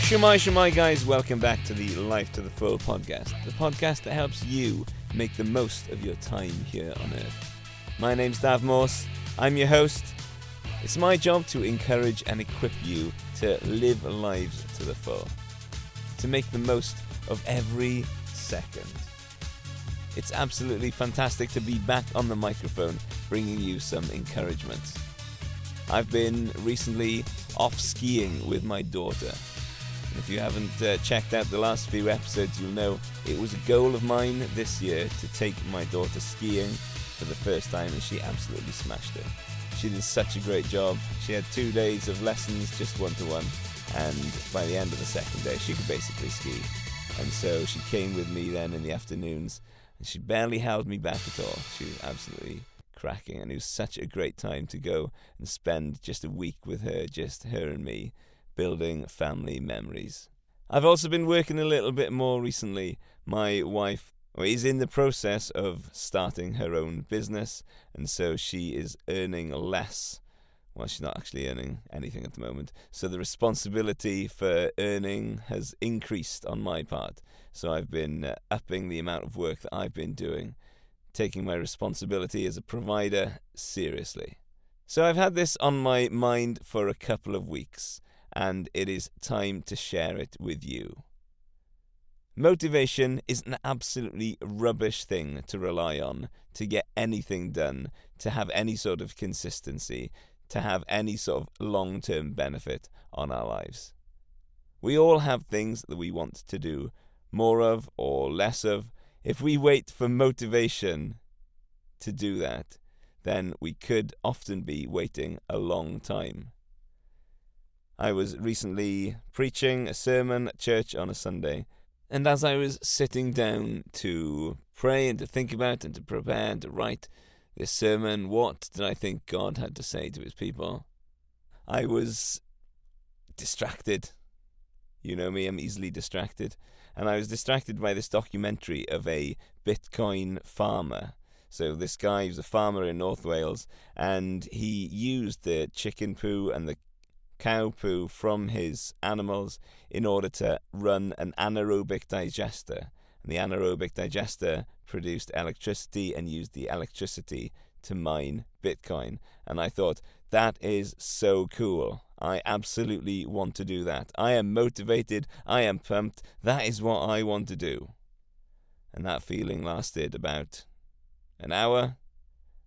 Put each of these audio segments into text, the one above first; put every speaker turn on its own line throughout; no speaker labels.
Shemai guys, welcome back to the Life to the Full podcast, the podcast that helps you make the most of your time here on Earth. My name's Dav Morse, I'm your host. It's my job to encourage and equip you to live lives to the full, to make the most of every second. It's absolutely fantastic to be back on the microphone, bringing you some encouragement. I've been recently off skiing with my daughter. If you haven't checked out the last few episodes, you'll know it was a goal of mine this year to take my daughter skiing for the first time, and she absolutely smashed it. She did such a great job. She had 2 days of lessons, just one-to-one, and by the end of the second day, she could basically ski. And so she came with me then in the afternoons, and she barely held me back at all. She was absolutely cracking, and it was such a great time to go and spend just a week with her, just her and me, building family memories. I've also been working a little bit more recently. My wife is in the process of starting her own business, and so she is earning less. Well, she's not actually earning anything at the moment. So the responsibility for earning has increased on my part. So I've been upping the amount of work that I've been doing, taking my responsibility as a provider seriously. So I've had this on my mind for a couple of weeks, and it is time to share it with you. Motivation is an absolutely rubbish thing to rely on to get anything done, to have any sort of consistency, to have any sort of long-term benefit on our lives. We all have things that we want to do more of or less of. If we wait for motivation to do that, then we could often be waiting a long time. I was recently preaching a sermon at church on a Sunday, and as I was sitting down to pray and to think about and to prepare and to write this sermon, what did I think God had to say to his people? I was distracted. You know me, I'm easily distracted. And I was distracted by this documentary of a Bitcoin farmer. So this guy was a farmer in North Wales, and he used the chicken poo and the cow poo from his animals in order to run an anaerobic digester. And the anaerobic digester produced electricity and used the electricity to mine Bitcoin. And I thought, that is so cool. I absolutely want to do that. I am motivated. I am pumped. That is what I want to do. And that feeling lasted about an hour.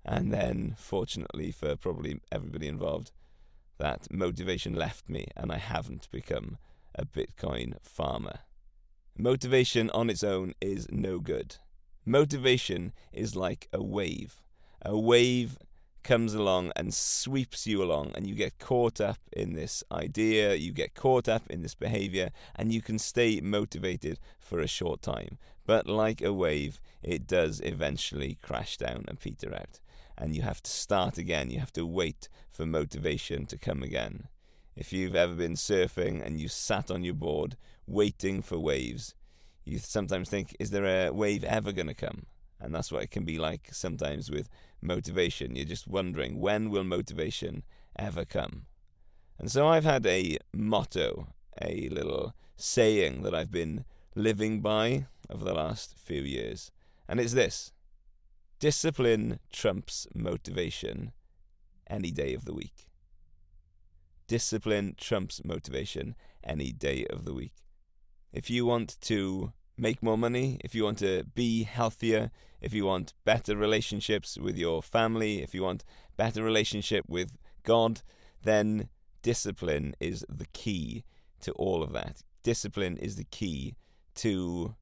And then, fortunately for probably everybody involved, that motivation left me, and I haven't become a Bitcoin farmer. Motivation on its own is no good. Motivation is like a wave. A wave comes along and sweeps you along, and you get caught up in this idea, you get caught up in this behavior, and you can stay motivated for a short time. But like a wave, it does eventually crash down and peter out. And you have to start again. You have to wait for motivation to come again. If you've ever been surfing and you sat on your board waiting for waves, you sometimes think, is there a wave ever going to come? And that's what it can be like sometimes with motivation. You're just wondering, when will motivation ever come? And so I've had a motto, a little saying that I've been living by over the last few years. And it's this: discipline trumps motivation any day of the week. Discipline trumps motivation any day of the week. If you want to make more money, if you want to be healthier, if you want better relationships with your family, if you want better relationship with God, then discipline is the key to all of that. Discipline is the key to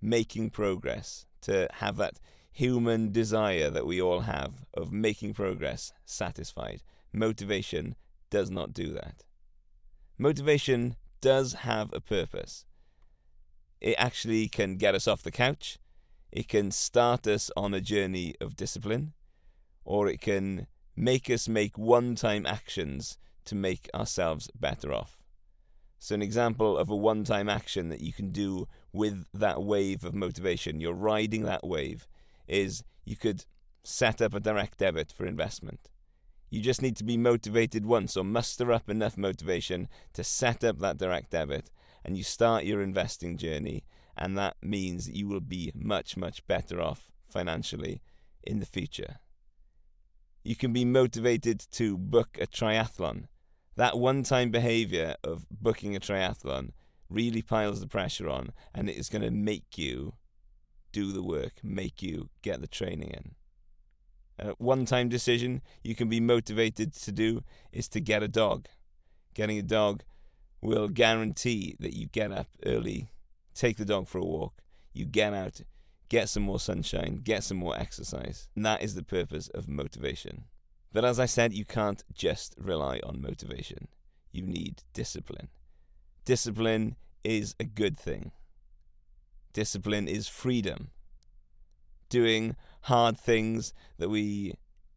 making progress, to have that human desire that we all have of making progress satisfied. Motivation does not do that. Motivation does have a purpose. It actually can get us off the couch. It can start us on a journey of discipline, or it can make us make one-time actions to make ourselves better off. So an example of a one-time action that you can do with that wave of motivation, you're riding that wave, is you could set up a direct debit for investment. You just need to be motivated once, or muster up enough motivation to set up that direct debit, and you start your investing journey, and that means that you will be much, much better off financially in the future. You can be motivated to book a triathlon. That one-time behavior of booking a triathlon really piles the pressure on, and it is going to make you do the work, make you get the training in. A one-time decision you can be motivated to do is to get a dog. Getting a dog will guarantee that you get up early, take the dog for a walk, you get out, get some more sunshine, get some more exercise. And that is the purpose of motivation. But as I said, you can't just rely on motivation. You need discipline. Discipline is a good thing. Discipline is freedom. Doing hard things that we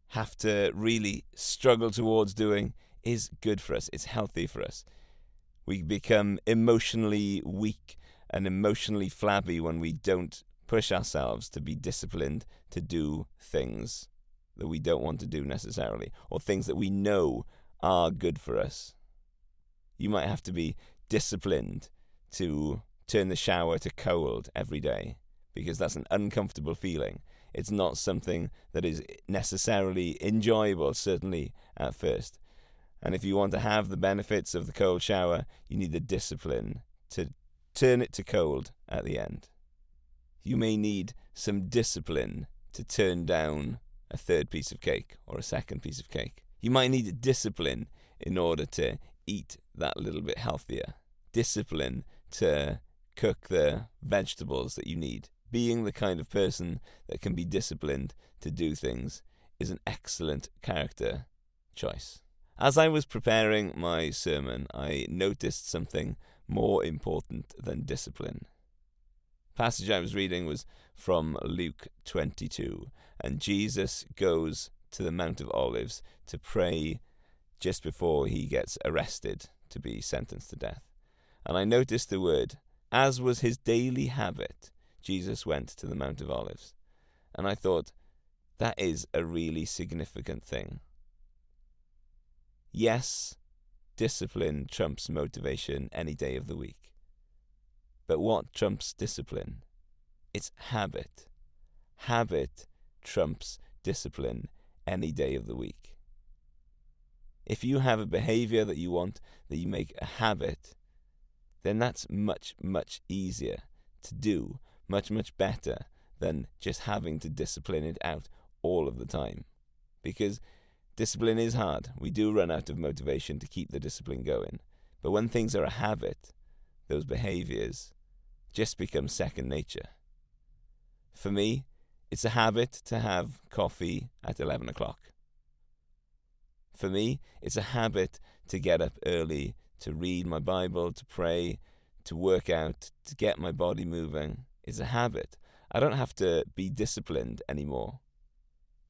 have to really struggle towards doing is good for us. It's healthy for us. We become emotionally weak and emotionally flabby when we don't push ourselves to be disciplined to do things that we don't want to do necessarily, or things that we know are good for us. You might have to be disciplined to turn the shower to cold every day, because that's an uncomfortable feeling. It's not something that is necessarily enjoyable, certainly at first. And if you want to have the benefits of the cold shower, you need the discipline to turn it to cold at the end. You may need some discipline to turn down a third piece of cake or a second piece of cake. You might need discipline in order to eat that little bit healthier. Discipline to cook the vegetables that you need. Being the kind of person that can be disciplined to do things is an excellent character choice. As I was preparing my sermon, I noticed something more important than discipline. The passage I was reading was from Luke 22, and Jesus goes to the Mount of Olives to pray just before he gets arrested to be sentenced to death. And I noticed the word, as was his daily habit, Jesus went to the Mount of Olives. And I thought, that is a really significant thing. Yes, discipline trumps motivation any day of the week. But what trumps discipline? It's habit. Habit trumps discipline any day of the week. If you have a behavior that you want, that you make a habit, then that's much, much easier to do, much, much better than just having to discipline it out all of the time. Because discipline is hard. We do run out of motivation to keep the discipline going. But when things are a habit, those behaviors just become second nature. For me, it's a habit to have coffee at 11 o'clock. For me, it's a habit to get up early, to read my Bible, to pray, to work out, to get my body moving. It's a habit. I don't have to be disciplined anymore.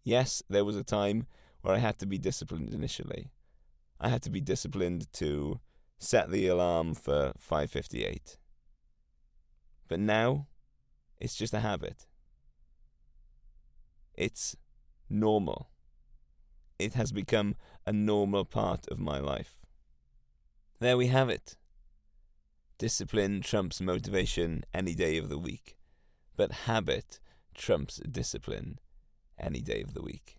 Yes, there was a time where I had to be disciplined initially. I had to be disciplined to set the alarm for 5:58. But now, it's just a habit. It's normal. It has become a normal part of my life. There we have it. Discipline trumps motivation any day of the week, but habit trumps discipline any day of the week.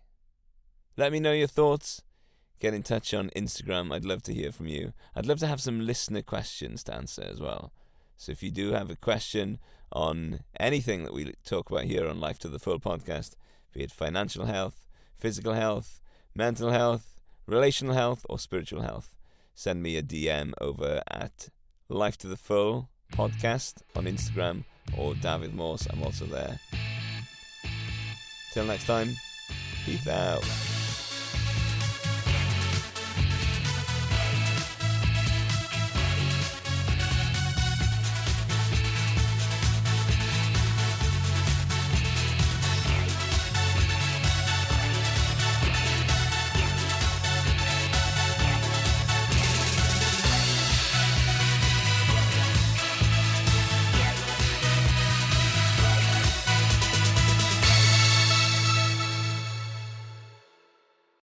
Let me know your thoughts. Get in touch on Instagram. I'd love to hear from you. I'd love to have some listener questions to answer as well. So if you do have a question on anything that we talk about here on Life to the Full podcast, be it financial health, physical health, mental health, relational health, or spiritual health, send me a DM over at Life to the Full podcast on Instagram, or David Morse. I'm also there. Till next time, peace out.